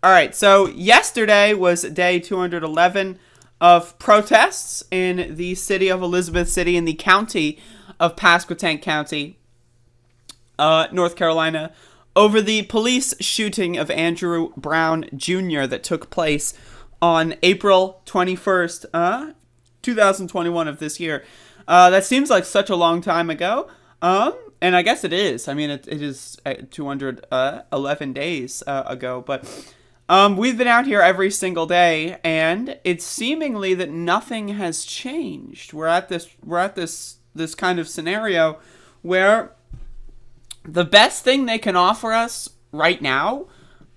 All right, so yesterday was day 211 of protests in the city of Elizabeth City in the county of Pasquotank County, North Carolina, over the police shooting of Andrew Brown Jr. that took place on April 21st, 2021 of this year. That seems like such a long time ago. And I guess it is. I mean, it is 211 days ago, but we've been out here every single day, and it's seemingly that nothing has changed. We're at this kind of scenario where the best thing they can offer us right now,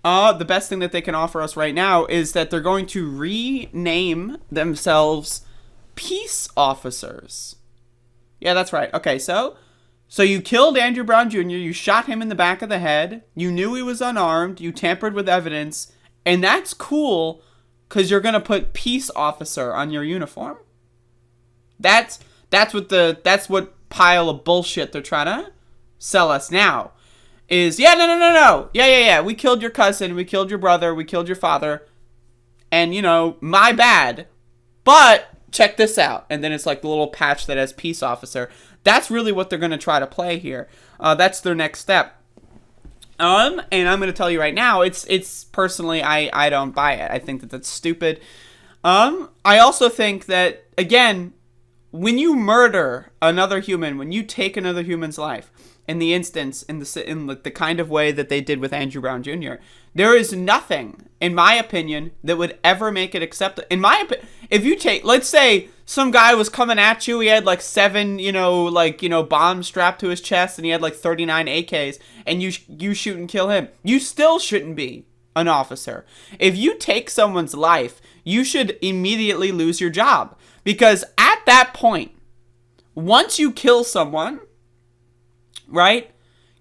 the best thing that they can offer us right now is that they're going to rename themselves peace officers. Yeah, that's right. Okay, so you killed Andrew Brown Jr., you shot him in the back of the head, you knew he was unarmed, you tampered with evidence, and that's cool because you're going to put peace officer on your uniform? That's what pile of bullshit they're trying to sell us now. Is, no. Yeah. We killed your cousin, we killed your brother, we killed your father, and, my bad. But check this out. And then it's like the little patch that has peace officer. That's really what they're going to try to play here. That's their next step. And I'm going to tell you right now, it's personally, I don't buy it. I think that that's stupid. I also think that, again, when you murder another human, when you take another human's life, in the instance, in the kind of way that they did with Andrew Brown Jr., there is nothing, in my opinion, that would ever make it acceptable. In my opinion, if you take, let's say, some guy was coming at you, he had like 7, bombs strapped to his chest, and he had like 39 AKs, and you shoot and kill him. You still shouldn't be an officer. If you take someone's life, you should immediately lose your job. Because at that point, once you kill someone, right,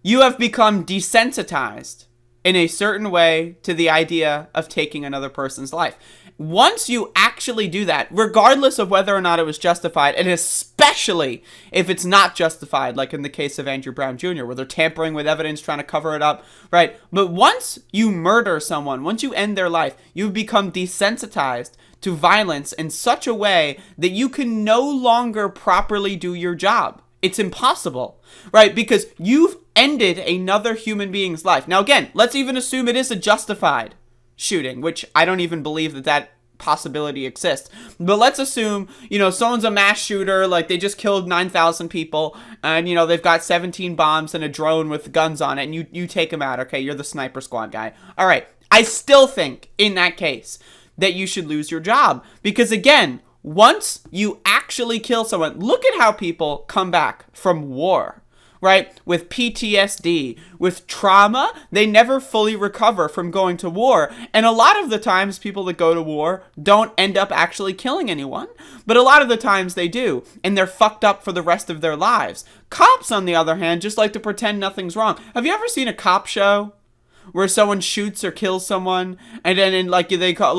you have become desensitized in a certain way to the idea of taking another person's life. Once you actually do that, regardless of whether or not it was justified, and especially if it's not justified, like in the case of Andrew Brown Jr., where they're tampering with evidence, trying to cover it up, right? But once you murder someone, once you end their life, you've become desensitized to violence in such a way that you can no longer properly do your job. It's impossible, right? Because you've ended another human being's life. Now, again, let's even assume it is a justified shooting, which I don't even believe that possibility exists. But let's assume, someone's a mass shooter, like they just killed 9,000 people, and, they've got 17 bombs and a drone with guns on it, and you take them out, okay? You're the sniper squad guy. All right. I still think, in that case, that you should lose your job. Because, again, once you actually kill someone, look at how people come back from war, right? With PTSD, with trauma, they never fully recover from going to war. And a lot of the times, people that go to war don't end up actually killing anyone. But a lot of the times they do, and they're fucked up for the rest of their lives. Cops, on the other hand, just like to pretend nothing's wrong. Have you ever seen a cop show where someone shoots or kills someone, and then they call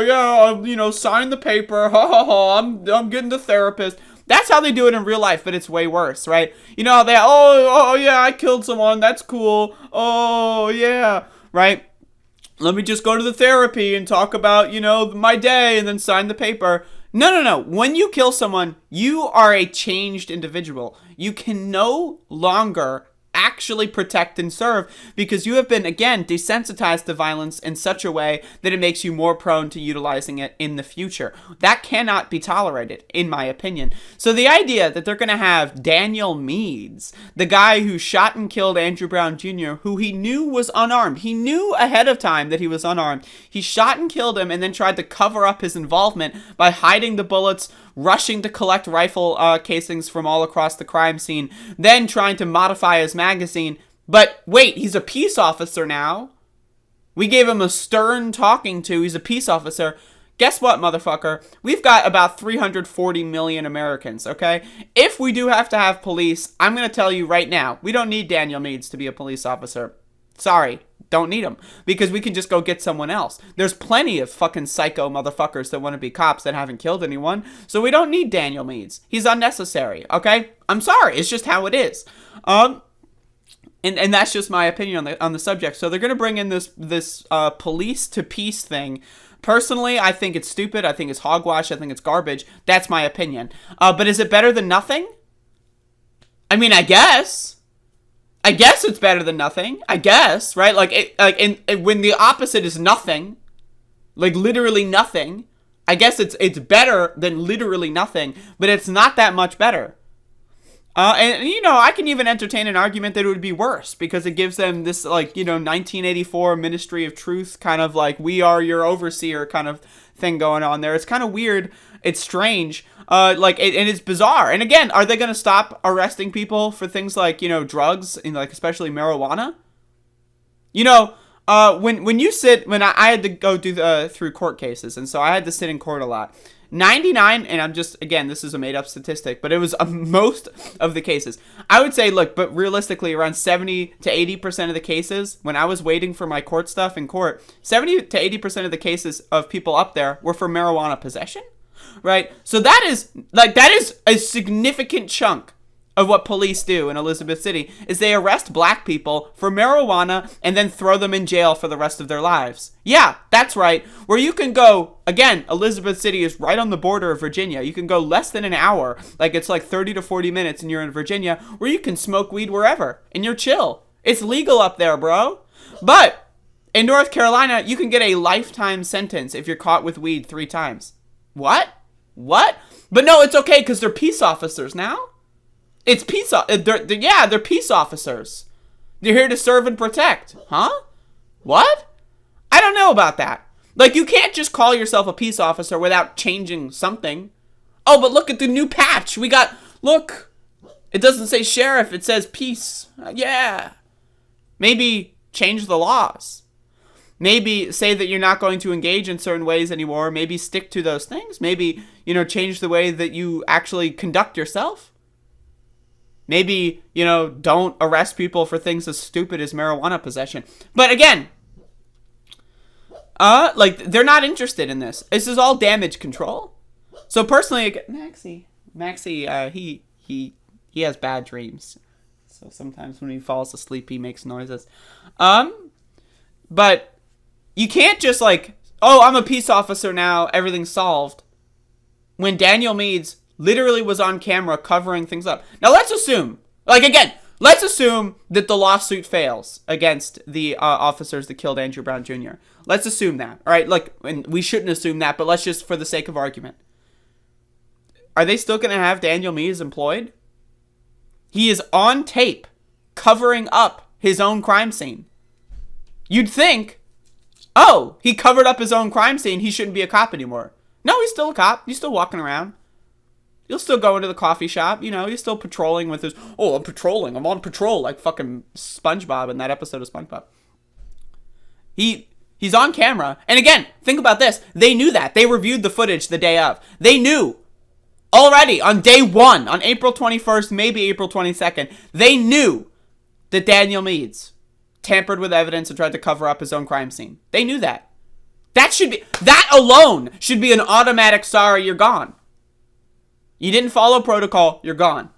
yeah, sign the paper, I'm getting the therapist. That's how they do it in real life, but it's way worse, right? Yeah, I killed someone, that's cool. Oh yeah, right? Let me just go to the therapy and talk about, my day, and then sign the paper. No. When you kill someone, you are a changed individual. You can no longer actually protect and serve because you have been, again, desensitized to violence in such a way that it makes you more prone to utilizing it in the future. That cannot be tolerated, in my opinion. So the idea that they're going to have Daniel Meads, the guy who shot and killed Andrew Brown Jr., who he knew was unarmed. He knew ahead of time that he was unarmed. He shot and killed him and then tried to cover up his involvement by hiding the bullets, rushing to collect rifle casings from all across the crime scene, then trying to modify his magazine. But wait, he's a peace officer now. We gave him a stern talking to. He's a peace officer. Guess what, motherfucker? We've got about 340 million Americans, okay? If we do have to have police, I'm going to tell you right now, we don't need Daniel Meads to be a police officer. Sorry. Don't need them, because we can just go get someone else. There's plenty of fucking psycho motherfuckers that want to be cops that haven't killed anyone, so we don't need Daniel Meads. He's unnecessary, okay? I'm sorry, it's just how it is. And that's just my opinion on the subject. So they're going to bring in this police to peace thing. Personally, I think it's stupid. I think it's hogwash. I think it's garbage. That's my opinion. But is it better than nothing? I mean, I guess it's better than nothing. I guess, right? When the opposite is nothing, like literally nothing, I guess it's better than literally nothing, but it's not that much better. And I can even entertain an argument that it would be worse because it gives them this 1984 Ministry of Truth kind of like we are your overseer kind of thing going on there. It's kind of weird. It's strange. And it's bizarre. And again, are they going to stop arresting people for things like, drugs and especially marijuana? When I had to go through court cases, and so I had to sit in court a lot. 99, and I'm just, again, this is a made-up statistic, but it was most of the cases. I would say, but realistically, around 70 to 80% of the cases, when I was waiting for my court stuff in court, 70 to 80% of the cases of people up there were for marijuana possession, right? So that is a significant chunk of what police do in Elizabeth City, is they arrest black people for marijuana and then throw them in jail for the rest of their lives. Yeah, that's right. Where you can go, again, Elizabeth City is right on the border of Virginia. You can go less than an hour, it's 30 to 40 minutes and you're in Virginia, where you can smoke weed wherever and you're chill. It's legal up there, bro. But in North Carolina, you can get a lifetime sentence if you're caught with weed 3 times. What? But no, it's okay because they're peace officers now. It's peace. They're peace officers. They're here to serve and protect. Huh? What? I don't know about that. You can't just call yourself a peace officer without changing something. Oh, but look at the new patch. Look. It doesn't say sheriff. It says peace. Yeah. Maybe change the laws. Maybe say that you're not going to engage in certain ways anymore. Maybe stick to those things. Maybe, change the way that you actually conduct yourself. Maybe, don't arrest people for things as stupid as marijuana possession. But again, they're not interested in this. This is all damage control. So personally, Maxie, he has bad dreams. So sometimes when he falls asleep, he makes noises. But you can't just I'm a peace officer now, everything's solved. When Daniel Meades literally was on camera covering things up. Now let's assume, let's assume that the lawsuit fails against the officers that killed Andrew Brown Jr. Let's assume that, all right? And we shouldn't assume that, but let's just, for the sake of argument. Are they still going to have Daniel Meades employed? He is on tape covering up his own crime scene. You'd think, he covered up his own crime scene. He shouldn't be a cop anymore. No, he's still a cop. He's still walking around. He'll still go into the coffee shop, he's still patrolling with his, I'm patrolling, I'm on patrol, like fucking SpongeBob in that episode of SpongeBob. He's on camera, and again, think about this, they knew that, they reviewed the footage the day of, they knew, already, on day 1, on April 21st, maybe April 22nd, they knew that Daniel Meades tampered with evidence and tried to cover up his own crime scene. They knew that. That alone should be an automatic sorry, you're gone. You didn't follow protocol, you're gone.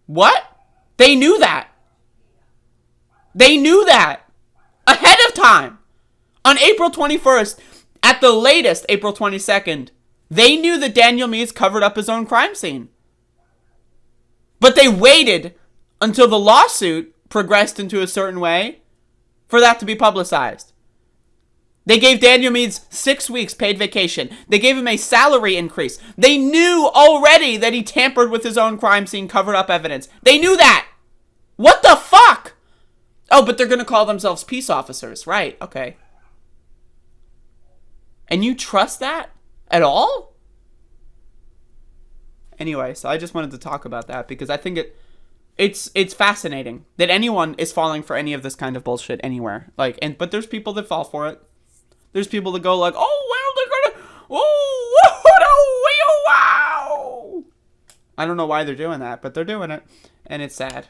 What? They knew that. They knew that. Ahead of time. On April 21st, at the latest, April 22nd, they knew that Daniel Meades covered up his own crime scene. But they waited until the lawsuit progressed into a certain way for that to be publicized. They gave Daniel Meades 6 weeks paid vacation. They gave him a salary increase. They knew already that he tampered with his own crime scene, covered up evidence. They knew that. What the fuck? Oh, but they're going to call themselves peace officers. Right, okay. And you trust that at all? Anyway, so I just wanted to talk about that because I think it's fascinating that anyone is falling for any of this kind of bullshit anywhere. But there's people that fall for it. There's people that go wow. I don't know why they're doing that, but they're doing it, and it's sad.